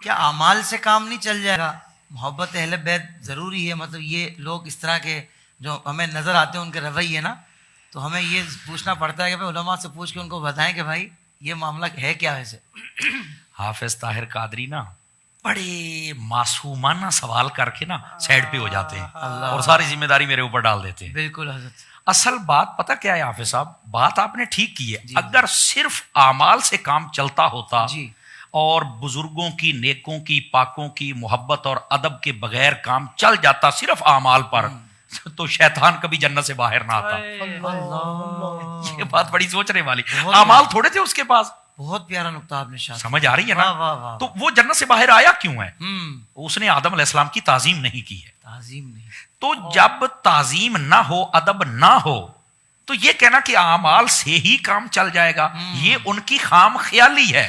کیا اعمال سے کام نہیں چل جائے گا؟ محبت اہل بیت ضروری ہے. مطلب یہ لوگ اس طرح کے جو ہمیں نظر آتے ہیں ان کے رویے نا، تو ہمیں یہ پوچھنا پڑتا ہے کہ بھائی علماء سے پوچھ کے ان کو بتائیں کہ بھائی یہ معاملہ ہے کیا ویسے. حافظ طاہر قادری نا بڑے معصومانہ سوال کر کے نا سائڈ پہ ہو جاتے ہیں اور ساری ذمہ داری میرے اوپر ڈال دیتے ہیں. بالکل حضرت. اصل بات پتہ کیا ہے حافظ صاحب؟ بات آپ نے ٹھیک کی ہے. اگر صرف اعمال سے کام چلتا ہوتا جی اور بزرگوں کی، نیکوں کی، پاکوں کی محبت اور ادب کے بغیر کام چل جاتا صرف اعمال پر، تو شیطان کبھی جنت سے باہر نہ آتا. یہ بات بڑی سوچنے والی. اعمال تھوڑے تھے اس کے پاس. بہت پیارا نقطہ آپ نے شاہ. سمجھ آ رہی ہے نا؟ واہ واہ واہ. تو وہ جنت سے باہر آیا کیوں ہے؟ اس نے آدم علیہ السلام کی تعظیم نہیں کی ہے. تعظیم نہیں. تو جب تعظیم نہ ہو، ادب نہ ہو، تو یہ کہنا کہ اعمال سے ہی کام چل جائے گا، یہ ان کی خام خیالی ہے.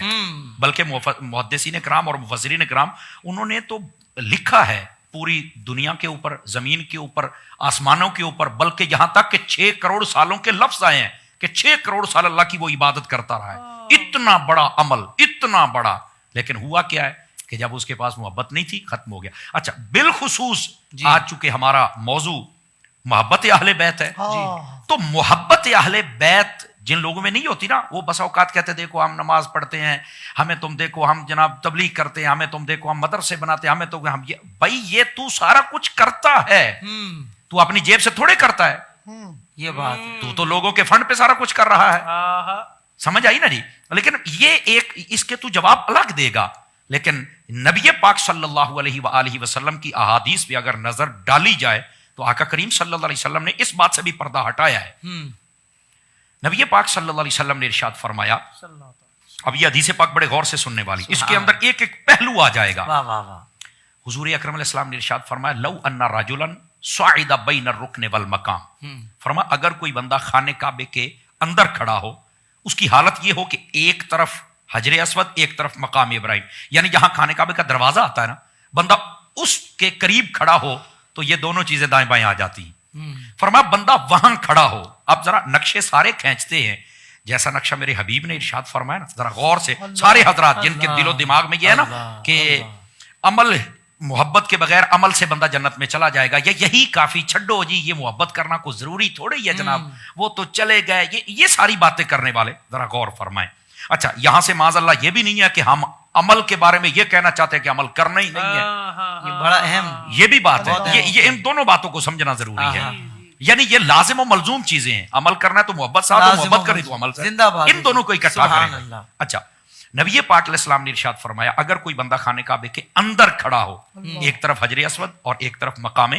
بلکہ محدثین کرام اور مفسرین کرام انہوں نے تو لکھا ہے پوری دنیا کے اوپر، زمین کے اوپر، آسمانوں کے اوپر، بلکہ یہاں تک کہ 6 کروڑ سالوں کے لفظ آئے ہیں کہ 6 کروڑ سال اللہ کی وہ عبادت کرتا رہا ہے. اتنا بڑا عمل، اتنا بڑا. لیکن ہوا کیا ہے کہ جب اس کے پاس محبت نہیں تھی، ختم ہو گیا. اچھا، بالخصوص آج چونکہ ہمارا موضوع محبت اہل بیت ہے، تو محبت اہل بیت جن لوگوں میں نہیں ہوتی نا، وہ بس اوقات کہتے دیکھو ہم نماز پڑھتے ہیں، ہمیں تم دیکھو ہم جناب تبلیغ کرتے ہیں، ہمیں تم دیکھو ہم مدرسے بناتے ہیں، ہمیں تو ہم یہ. بھائی یہ تو سارا کچھ کرتا ہے، تو اپنی جیب سے تھوڑے کرتا ہے. یہ بات ہے. تو لوگوں کے فنڈ پہ سارا کچھ کر رہا ہے. سمجھ آئی نا جی؟ لیکن یہ ایک اس کے تو جواب الگ دے گا. لیکن نبی پاک صلی اللہ علیہ وآلہ وسلم کی احادیث پہ اگر نظر ڈالی جائے تو آقا کریم صلی اللہ علیہ وسلم نے اس بات سے بھی پردہ ہٹایا ہے. نبی پاک صلی اللہ علیہ وسلم نے ارشاد فرمایا، اب یہ حدیث پاک بڑے غور سے سننے والی، اس کے اندر ایک ایک پہلو آ جائے گا. واہ واہ واہ. حضور اکرم علیہ السلام نے ارشاد فرمایا، لو ان رجلا صعد بین الرکن والمقام، فرمایا اگر کوئی بندہ خانہ کعبے کے اندر کھڑا ہو، اس کی حالت یہ ہو کہ ایک طرف حجر اسود، ایک طرف مقام ابراہیم، یعنی جہاں خانہ کعبے کا دروازہ آتا ہے نا، بندہ اس کے قریب کھڑا ہو تو یہ دونوں چیزیں دائیں بائیں آ جاتی ہیں. فرمایا بندہ وہاں کھڑا ہو. اب ذرا نقشے سارے کھینچتے ہیں، جیسا نقشہ میرے حبیب نے ارشاد فرمایا نا، ذرا غور سے سارے حضرات جن کے دل و دماغ میں یہ ہے نا کہ عمل، محبت کے بغیر عمل سے بندہ جنت میں چلا جائے گا، یہی کافی، چھڈو جی یہ محبت کرنا کوئی ضروری تھوڑے ہی ہے جناب، وہ تو چلے گئے، یہ ساری باتیں کرنے والے ذرا غور فرمائیں. اچھا، یہاں سے معاذ اللہ یہ بھی نہیں ہے کہ ہم عمل کے بارے میں یہ کہنا چاہتے ہیں کہ عمل کرنا ہی نہیں ہے. یہ بڑا اہم، یہ بھی بات ہے. یہ ان دونوں باتوں کو سمجھنا ضروری ہے. یعنی یہ لازم و ملزوم چیزیں ہیں. عمل کرنا ہے تو محبت سے، محبت کرے تو عمل سے، ان دونوں کو اکٹھا کریں. اچھا، نبی پاک علیہ السلام نے ارشاد فرمایا اگر کوئی بندہ خانہ کعبے کے اندر کھڑا ہو، ایک طرف حجر اسود اور ایک طرف مقام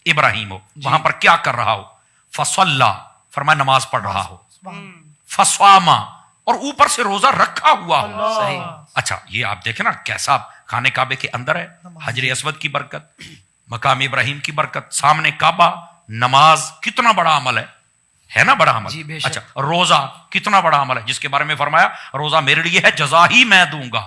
ابراہیم ہو، وہاں پر کیا کر رہا ہو؟ فصلی، فرمایا نماز پڑھ رہا ہو. فصاما، اور اوپر سے روزہ رکھا ہوا ہو. صحیح. اچھا، یہ آپ دیکھیں نا کیسا خانہ کعبے کے اندر ہے، حجر اسود کی برکت، مقام ابراہیم کی برکت، سامنے کعبہ، نماز کتنا بڑا عمل ہے نا، بڑا عمل. اچھا، روزہ کتنا بڑا عمل ہے، جس کے بارے میں فرمایا روزہ میرے لیے ہے، جزا ہی میں دوں گا.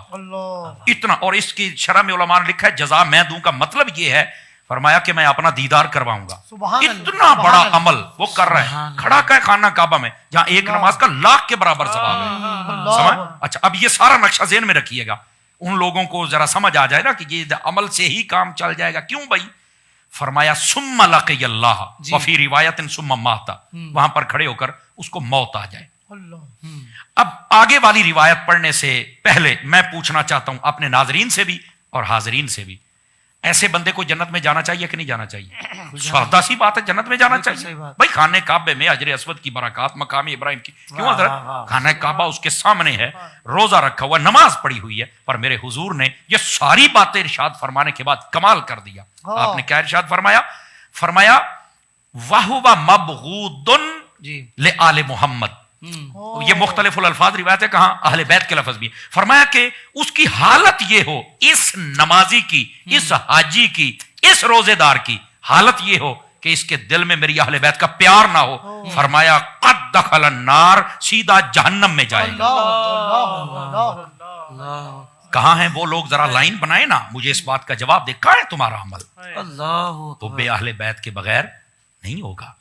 اتنا. اور اس کی شرح میں علماء نے لکھا ہے جزا میں دوں گا مطلب یہ ہے، فرمایا کہ میں اپنا دیدار کرواؤں گا. اتنا بڑا عمل وہ کر رہے ہیں، کھڑا کا خانہ کعبہ میں جہاں ایک نماز کا 1,00,000 کے برابر ثواب ہے. سمجھ؟ اچھا، اب یہ سارا نقشہ ذہن میں رکھیے گا، ان لوگوں کو ذرا سمجھ آ جائے نا کہ یہ عمل سے ہی کام چل جائے گا. کیوں بھائی؟ فرمایا ثم لقی اللہ وفی روایت ثم مات، وہاں پر کھڑے ہو کر اس کو موت آ جائے. اب آگے والی روایت پڑھنے سے پہلے میں پوچھنا چاہتا ہوں اپنے ناظرین سے بھی اور حاضرین سے بھی، ایسے بندے کو جنت میں جانا چاہیے کہ نہیں جانا چاہیے؟ سادہ سی بات ہے، جنت میں جانا چاہیے. بھائی خانہ کعبے میں حجر اسود کی برکات، مقام ابراہیم کی، کیوں حضرت؟ خانہ کعبہ اس کے سامنے ہے، روزہ رکھا ہوا، نماز پڑھی ہوئی ہے. پر میرے حضور نے یہ ساری باتیں ارشاد فرمانے کے بعد کمال کر دیا. آپ نے کیا ارشاد فرمایا؟ فرمایا وَهُوَ مَبْغُوضٌ لِآلِ محمد. یہ مختلف الفاظ روایت ہے، کہاں اہل بیت کے لفظ بھی. فرمایا کہ اس کی حالت یہ ہو، اس نمازی کی، اس حاجی کی، اس روزے دار کی حالت یہ ہو کہ اس کے دل میں میری اہل بیت کا پیار نہ ہو. فرمایا قد دخل النار، سیدھا جہنم میں جائے گا. کہاں ہیں وہ لوگ؟ ذرا لائن بنائے نا، مجھے اس بات کا جواب دے. کہاں ہے تمہارا عمل؟ اللہ تو بے اہل بیت کے بغیر نہیں ہوگا.